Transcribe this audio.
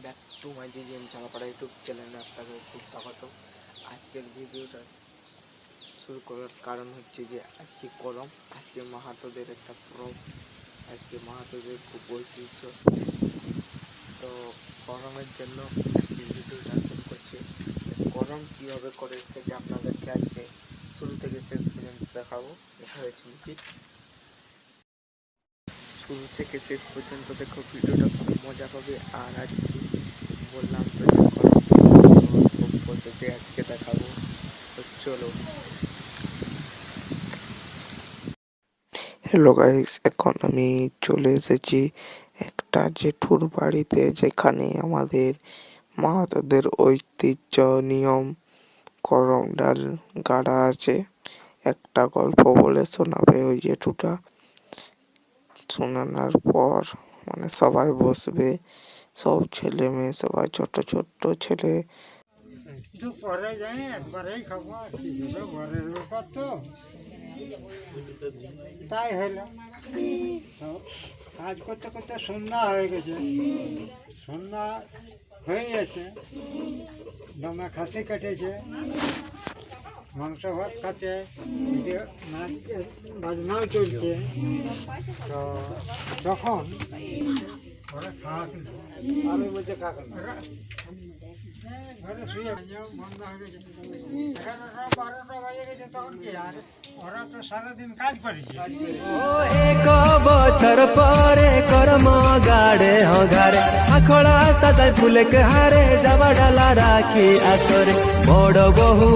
Back to my জিজিএম চালাপাড়া YouTube চ্যানেলে আপনাদের খুব স্বাগত। আজকের ভিডিওটা শুরু করার কারণ হচ্ছে যে আজকে গরম, আজকে মাহাতোদের একটা পরব, আজকে মাহাতোদের খুব ঐতিহ্য। তো গরমের জন্য আজকে ভিডিওটা শুরু করছি। গরম কীভাবে করে সেটা আপনাদেরকে আজকে শুরু থেকে শেষ পর্যন্ত দেখাবো। এটা হয়েছে উচিত, শুরু থেকে শেষ পর্যন্ত দেখো, ভিডিওটা খুব মজা পাবে। আর আজকে বললাম তো সব বসে আজকে দেখাবো, তো চলো। হ্যালো গাইস, এখন আমি চলে এসেছি একটা জেঠুর বাড়িতে, যেখানে আমাদের মাহাতোদের ঐতিহ্য নিয়ম করম ডাল গাড়া আছে। একটা গল্প বলে শোনাবে ওই জেঠুটা। শোনানোর পর সবাই বসবে, সব ছেলে মেয়ে, সবাই ছোট ছোট ছেলে। পরে যাই একবারেই খাবো, ঘরের ব্যাপার তো তাই হলো। কাজ করতে করতে সন্ধ্যা হয়ে গেছে, সন্ধ্যা হয়ে গেছে, দমে খাসি কেটেছে, মাংস ভাত খাচ্ছে, নাচ বাজনাও চলছে। তো তখন ওরা খাওয়া আমি বলছে ঘরে শুয়ে বন্ধ হয়ে গেছে, 11টা 12টা বাজে গেছে। তখন কি আর ওরা তো সারাদিন কাজ করেছে। এক বছর পরে কর্ম গাড়ে ঘরে আখড়া সাজাই ফুলে হারে যাবা ডালা রাখি আসরে বড় বহু